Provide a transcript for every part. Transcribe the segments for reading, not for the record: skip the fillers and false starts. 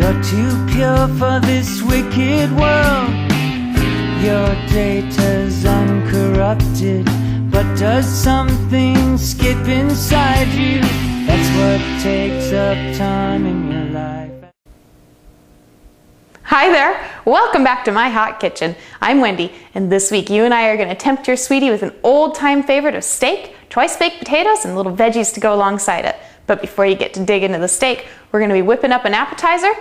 You're too pure for this wicked world. Your data's uncorrupted, but does something skip inside you? That's what takes up time in your life. Hi there, welcome back to my hot kitchen. I'm Wendy, and this week you and I are going to tempt your sweetie with an old-time favorite of steak, twice baked potatoes, and little veggies to go alongside it. But before you get to dig into the steak, we're going to be whipping up an appetizer,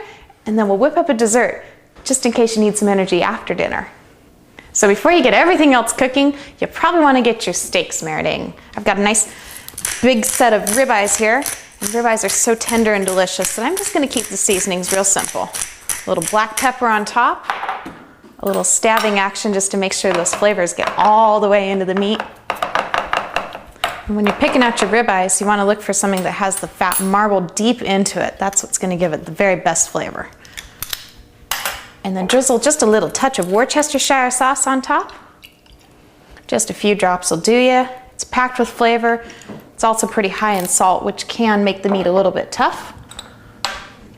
and then we'll whip up a dessert, just in case you need some energy after dinner. So before you get everything else cooking, you probably want to get your steaks marinating. I've got a nice big set of ribeyes here, and ribeyes are so tender and delicious that I'm just going to keep the seasonings real simple. A little black pepper on top, a little stabbing action just to make sure those flavors get all the way into the meat. And when you're picking out your ribeyes, you want to look for something that has the fat marbled deep into it. That's what's going to give it the very best flavor. And then drizzle just a little touch of Worcestershire sauce on top. Just a few drops will do you. It's packed with flavor. It's also pretty high in salt, which can make the meat a little bit tough. A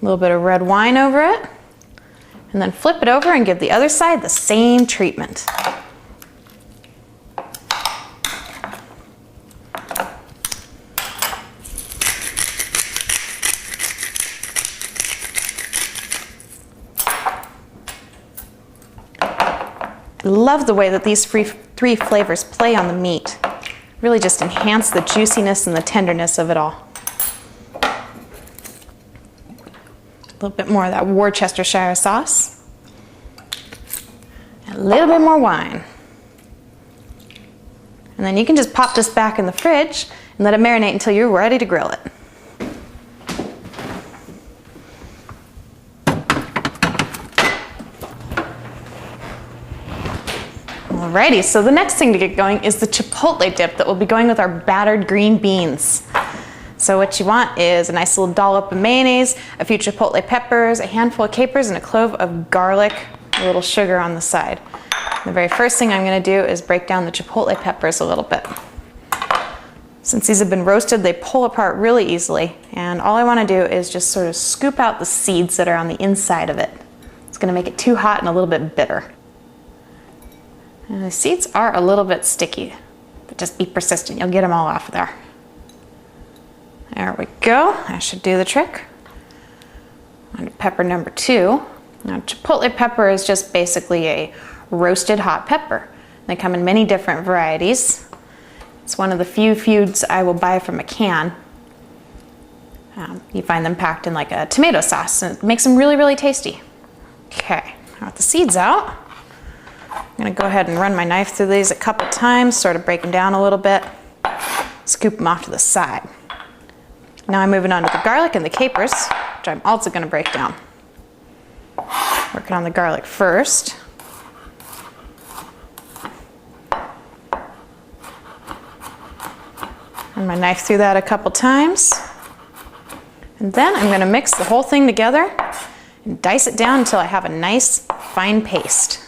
little bit of red wine over it. And then flip it over and give the other side the same treatment. I love the way that these three flavors play on the meat. Really just enhance the juiciness and the tenderness of it all. A little bit more of that Worcestershire sauce. And a little bit more wine. And then you can just pop this back in the fridge and let it marinate until you're ready to grill it. Alrighty, so the next thing to get going is the chipotle dip that will be going with our battered green beans. So what you want is a nice little dollop of mayonnaise, a few chipotle peppers, a handful of capers, and a clove of garlic, a little sugar on the side. The very first thing I'm going to do is break down the chipotle peppers a little bit. Since these have been roasted, they pull apart really easily, and all I want to do is just sort of scoop out the seeds that are on the inside of it. It's going to make it too hot and a little bit bitter. And the seeds are a little bit sticky, but just be persistent. You'll get them all off there. There we go. That should do the trick. On to pepper number 2. Now, chipotle pepper is just basically a roasted hot pepper. They come in many different varieties. It's one of the few foods I will buy from a can. You find them packed in like a tomato sauce, and it makes them really, really tasty. Okay, now with the seeds out, I'm going to go ahead and run my knife through these a couple times, sort of break them down a little bit, scoop them off to the side. Now I'm moving on to the garlic and the capers, which I'm also going to break down. Working on the garlic first. Run my knife through that a couple times. And then I'm going to mix the whole thing together and dice it down until I have a nice fine paste.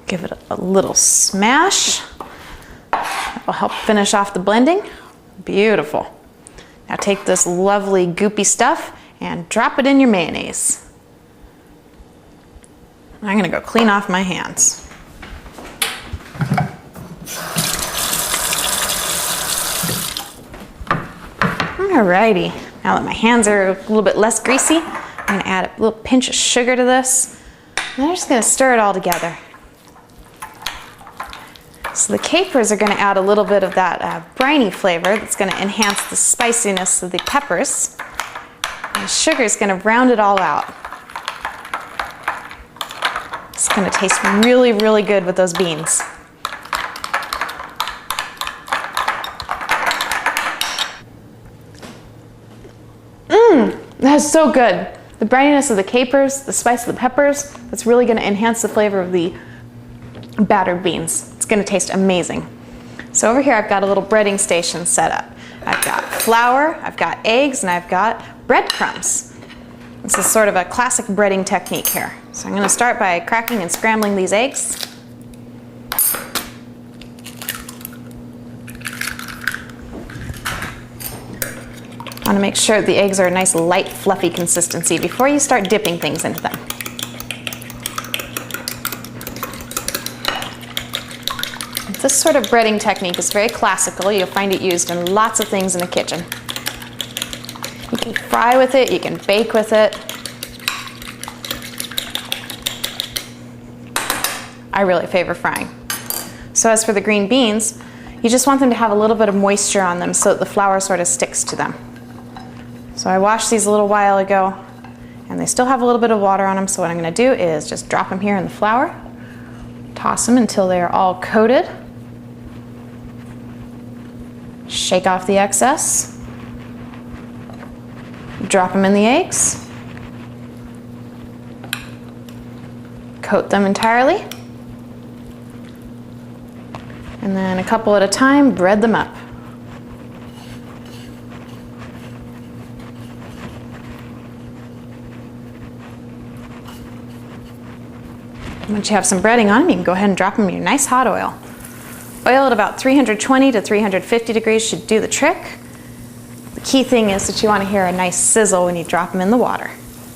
Give it a little smash. That will help finish off the blending. Beautiful. Now take this lovely goopy stuff and drop it in your mayonnaise. I'm going to go clean off my hands. Alrighty. Now that my hands are a little bit less greasy, I'm going to add a little pinch of sugar to this. And I'm just going to stir it all together. So the capers are going to add a little bit of that briny flavor that's going to enhance the spiciness of the peppers. And the sugar is going to round it all out. It's going to taste really, really good with those beans. That's so good. the brininess of the capers, the spice of the peppers, that's really going to enhance the flavor of the battered beans. It's going to taste amazing. So over here I've got a little breading station set up. I've got flour, I've got eggs, and I've got breadcrumbs. This is sort of a classic breading technique here. So I'm going to start by cracking and scrambling these eggs. I want to make sure the eggs are a nice light fluffy consistency before you start dipping things into them. This sort of breading technique is very classical. You'll find it used in lots of things in the kitchen. You can fry with it, you can bake with it. I really favor frying. So as for the green beans, you just want them to have a little bit of moisture on them so that the flour sort of sticks to them. So I washed these a little while ago and they still have a little bit of water on them, so what I'm going to do is just drop them here in the flour, toss them until they are all coated, shake off the excess, drop them in the eggs, coat them entirely, and then a couple at a time, bread them up. Once you have some breading on them, you can go ahead and drop them in your nice hot oil. Oil at about 320 to 350 degrees should do the trick. The key thing is that you want to hear a nice sizzle when you drop them in the water.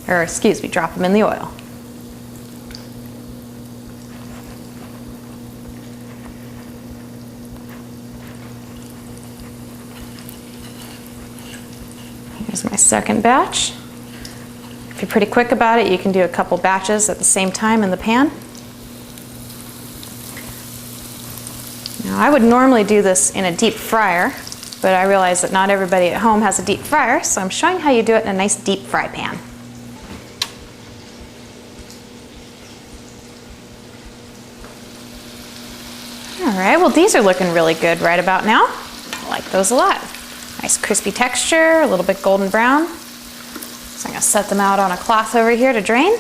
Or excuse me, drop them in the oil. Here's my second batch. If you're pretty quick about it, you can do a couple batches at the same time in the pan. Now, I would normally do this in a deep fryer, but I realize that not everybody at home has a deep fryer, so I'm showing how you do it in a nice deep fry pan. All right, well, these are looking really good right about now. I like those a lot. Nice crispy texture, a little bit golden brown. So I'm going to set them out on a cloth over here to drain.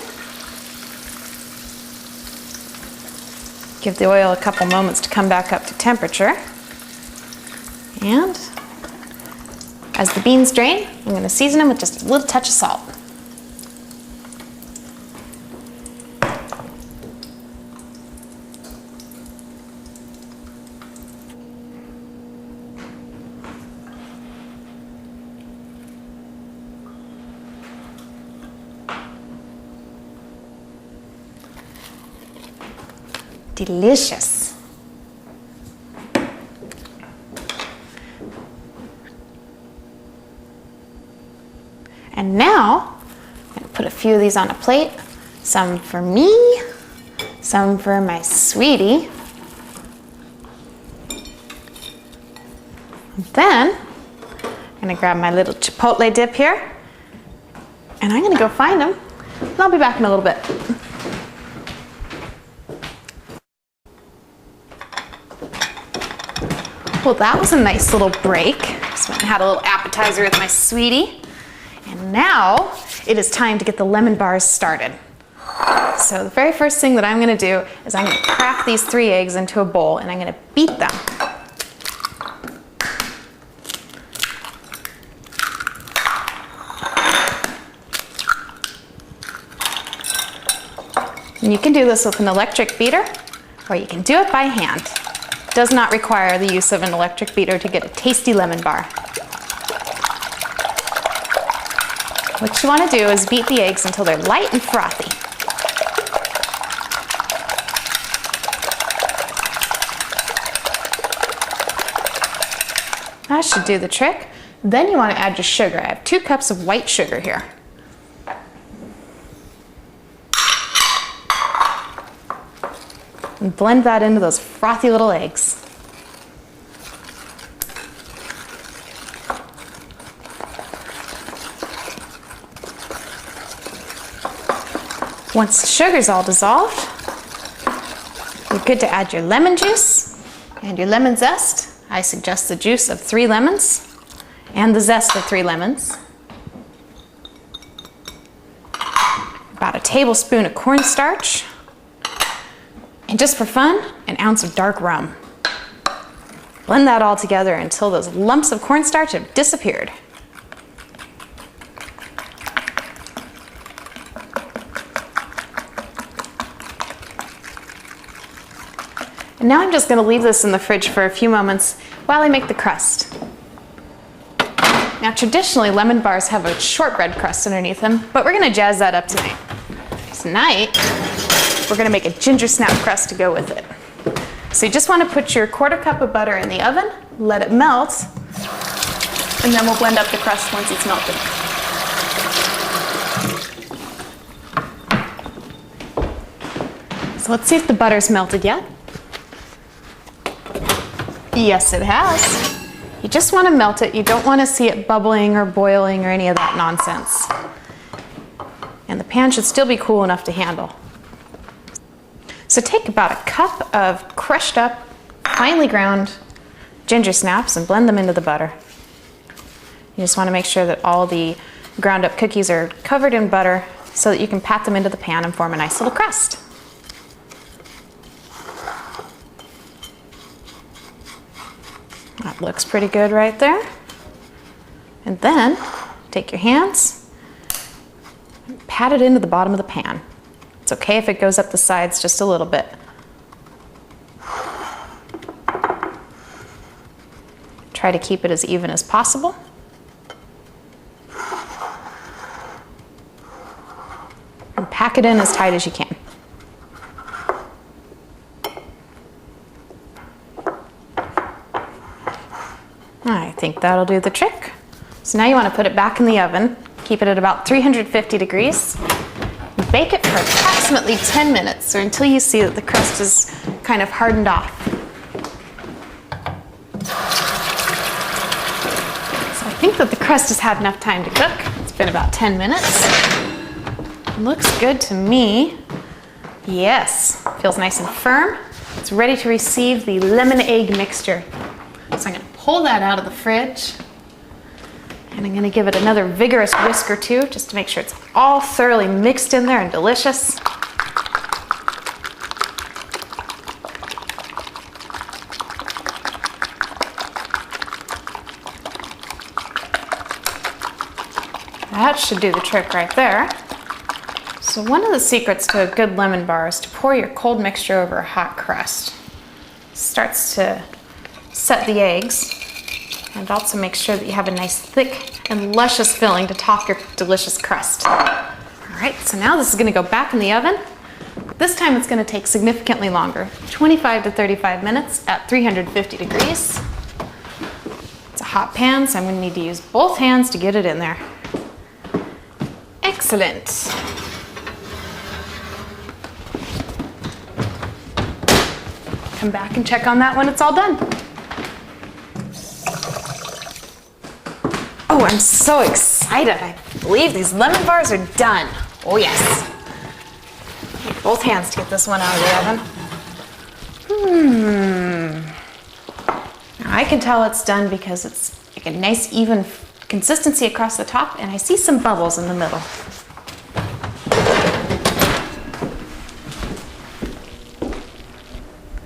Give the oil a couple moments to come back up to temperature. And as the beans drain, I'm going to season them with just a little touch of salt. Delicious. And now, I'm going to put a few of these on a plate. Some for me, some for my sweetie. And then, I'm going to grab my little chipotle dip here, and I'm going to go find them, and I'll be back in a little bit. Well, that was a nice little break. Just went and had a little appetizer with my sweetie. And now it is time to get the lemon bars started. So the very first thing that I'm going to do is I'm going to crack these 3 eggs into a bowl and I'm going to beat them. And you can do this with an electric beater or you can do it by hand. Does not require the use of an electric beater to get a tasty lemon bar. What you want to do is beat the eggs until they're light and frothy. That should do the trick. Then you want to add your sugar. I have 2 cups of white sugar here. And blend that into those frothy little eggs. Once the sugar's all dissolved, you're good to add your lemon juice and your lemon zest. I suggest the juice of 3 lemons and the zest of 3 lemons. tablespoon of cornstarch, and just for fun, an ounce of dark rum. Blend that all together until those lumps of cornstarch have disappeared. And now I'm just going to leave this in the fridge for a few moments while I make the crust. Now traditionally lemon bars have a shortbread crust underneath them, but we're going to jazz that up tonight. Tonight, we're going to make a ginger snap crust to go with it. So you just want to put your 1/4 cup of butter in the oven, let it melt, and then we'll blend up the crust once it's melted. So let's see if the butter's melted yet. Yes, it has. You just want to melt it. You don't want to see it bubbling or boiling or any of that nonsense. And the pan should still be cool enough to handle. So take about a cup of crushed up, finely ground ginger snaps and blend them into the butter. You just want to make sure that all the ground up cookies are covered in butter so that you can pat them into the pan and form a nice little crust. That looks pretty good right there. And then take your hands and pat it into the bottom of the pan. It's okay if it goes up the sides just a little bit. Try to keep it as even as possible. And pack it in as tight as you can. I think that'll do the trick. So now you want to put it back in the oven, keep it at about 350 degrees, and bake it for approximately 10 minutes or until you see that the crust is kind of hardened off. So I think that the crust has had enough time to cook. It's been about 10 minutes. Looks good to me. Yes, feels nice and firm. It's ready to receive the lemon egg mixture. So I'm going to pull that out of the fridge and I'm going to give it another vigorous whisk or two just to make sure it's all thoroughly mixed in there and delicious. That should do the trick right there. So one of the secrets to a good lemon bar is to pour your cold mixture over a hot crust. It starts to set the eggs and also make sure that you have a nice thick and luscious filling to top your delicious crust. All right, so now this is going to go back in the oven. This time it's going to take significantly longer, 25 to 35 minutes at 350 degrees. It's a hot pan, so I'm going to need to use both hands to get it in there. Excellent. Come back and check on that when it's all done. Oh, I'm so excited. I believe these lemon bars are done. Oh yes. Take both hands to get this one out of the oven. Now I can tell it's done because it's like a nice even consistency across the top and I see some bubbles in the middle.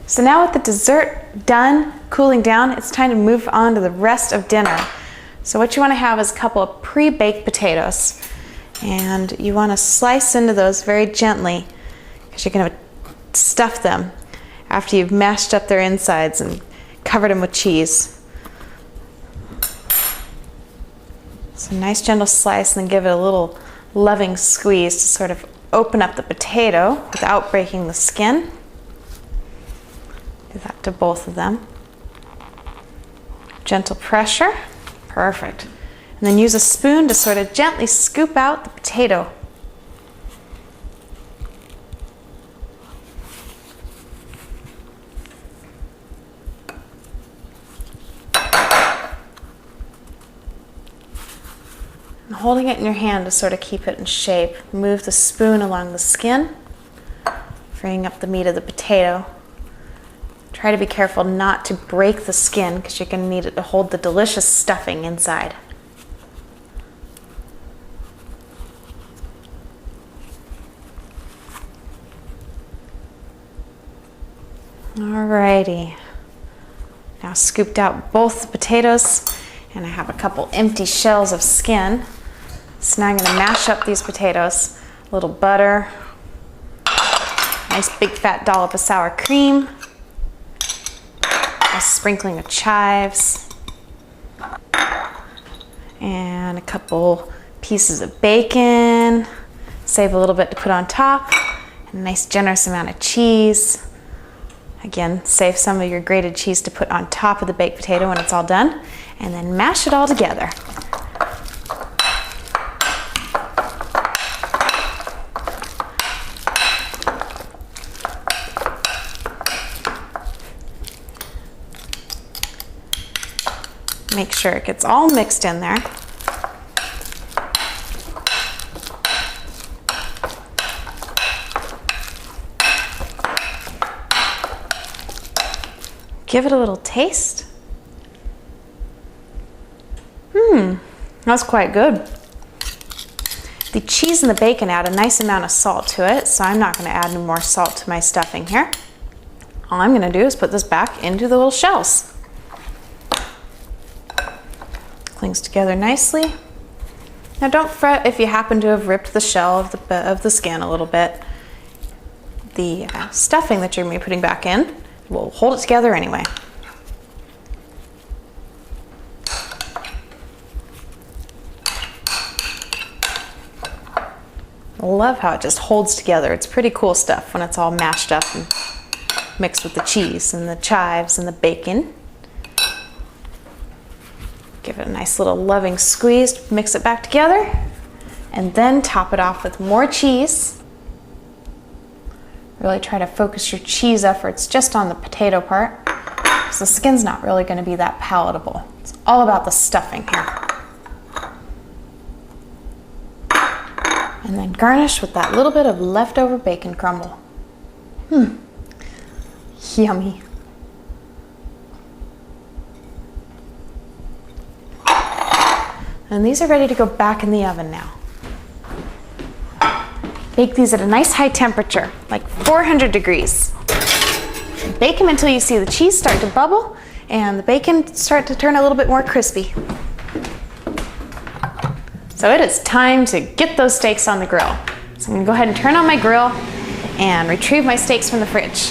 So now with the dessert done, cooling down, it's time to move on to the rest of dinner. So what you want to have is a couple of pre-baked potatoes. And you want to slice into those very gently because you're going to stuff them after you've mashed up their insides and covered them with cheese. So nice gentle slice and then give it a little loving squeeze to sort of open up the potato without breaking the skin. Do that to both of them. Gentle pressure. Perfect. And then use a spoon to sort of gently scoop out the potato. And holding it in your hand to sort of keep it in shape, move the spoon along the skin, freeing up the meat of the potato. Try to be careful not to break the skin because you're going to need it to hold the delicious stuffing inside. Alrighty. Now scooped out both the potatoes, and I have a couple empty shells of skin. So now I'm going to mash up these potatoes. A little butter, nice big fat dollop of sour cream, a sprinkling of chives, and a couple pieces of bacon. Save a little bit to put on top. A nice generous amount of cheese. Again, save some of your grated cheese to put on top of the baked potato when it's all done, and then mash it all together. Make sure it gets all mixed in there. Give it a little taste. That's quite good. The cheese and the bacon add a nice amount of salt to it, so I'm not going to add any more salt to my stuffing here. All I'm going to do is put this back into the little shells. Clings together nicely. Now don't fret if you happen to have ripped the shell of the skin a little bit. The stuffing that you're going to be putting back in will hold it together anyway. I love how it just holds together. It's pretty cool stuff when it's all mashed up and mixed with the cheese and the chives and the bacon. Give it a nice little loving squeeze, mix it back together, and then top it off with more cheese. Really try to focus your cheese efforts just on the potato part, because the skin's not really going to be that palatable. It's all about the stuffing here. And then garnish with that little bit of leftover bacon crumble. Yummy. And these are ready to go back in the oven now. Bake these at a nice high temperature, like 400 degrees. Bake them until you see the cheese start to bubble and the bacon start to turn a little bit more crispy. So it is time to get those steaks on the grill. So I'm gonna go ahead and turn on my grill and retrieve my steaks from the fridge.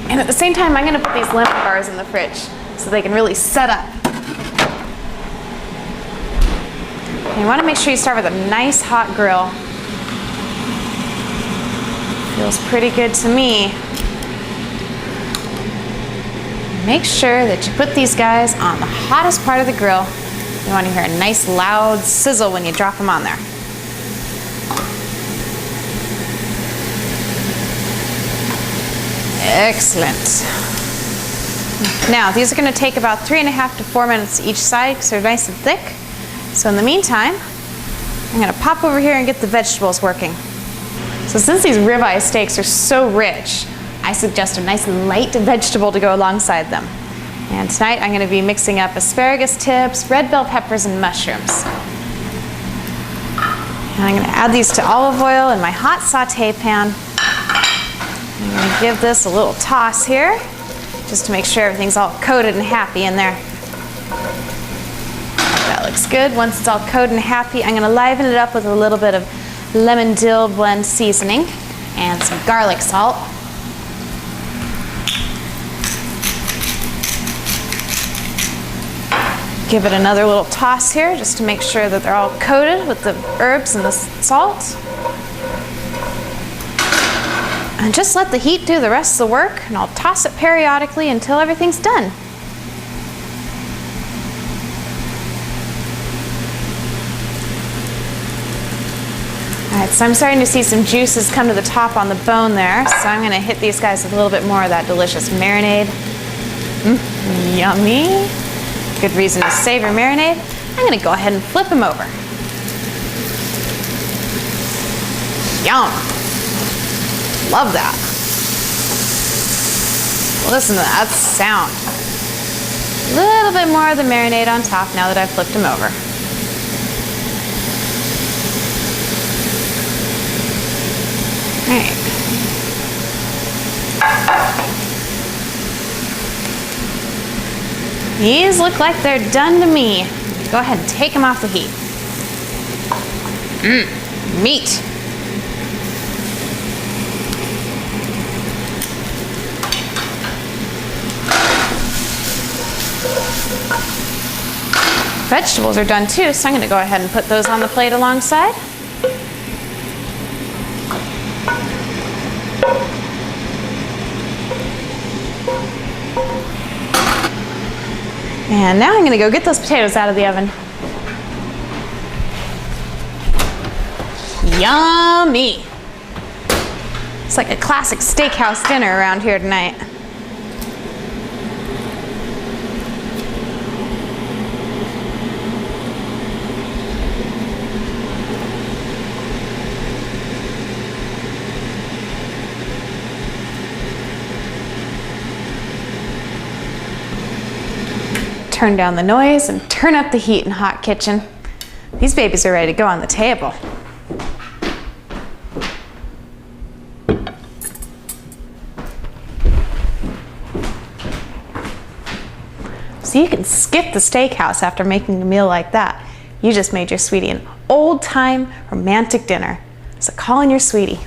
And at the same time, I'm gonna put these lemon bars in the fridge so they can really set up. And you wanna make sure you start with a nice hot grill. Feels pretty good to me. Make sure that you put these guys on the hottest part of the grill. You want to hear a nice loud sizzle when you drop them on there. Excellent. Now, these are going to take about 3.5 to 4 minutes each side because they're nice and thick. So in the meantime, I'm going to pop over here and get the vegetables working. So since these ribeye steaks are so rich, I suggest a nice light vegetable to go alongside them. And tonight I'm going to be mixing up asparagus tips, red bell peppers, and mushrooms. And I'm going to add these to olive oil in my hot saute pan. I'm going to give this a little toss here, just to make sure everything's all coated and happy in there. That looks good. Once it's all coated and happy, I'm going to liven it up with a little bit of lemon dill blend seasoning and some garlic salt. Give it another little toss here just to make sure that they're all coated with the herbs and the salt. And just let the heat do the rest of the work, and I'll toss it periodically until everything's done. Alright, so I'm starting to see some juices come to the top on the bone there, so I'm going to hit these guys with a little bit more of that delicious marinade. Yummy! Good reason to save your marinade. I'm going to go ahead and flip them over. Yum! Love that. Listen to that sound. A little bit more of the marinade on top now that I've flipped them over. Alright. These look like they're done to me. Go ahead and take them off the heat. Meat. Vegetables are done too, so I'm going to go ahead and put those on the plate alongside. And now I'm going to go get those potatoes out of the oven. Yummy! It's like a classic steakhouse dinner around here tonight. Turn down the noise and turn up the heat in Hot Kitchen. These babies are ready to go on the table. So you can skip the steakhouse after making a meal like that. You just made your sweetie an old-time romantic dinner. So call in your sweetie.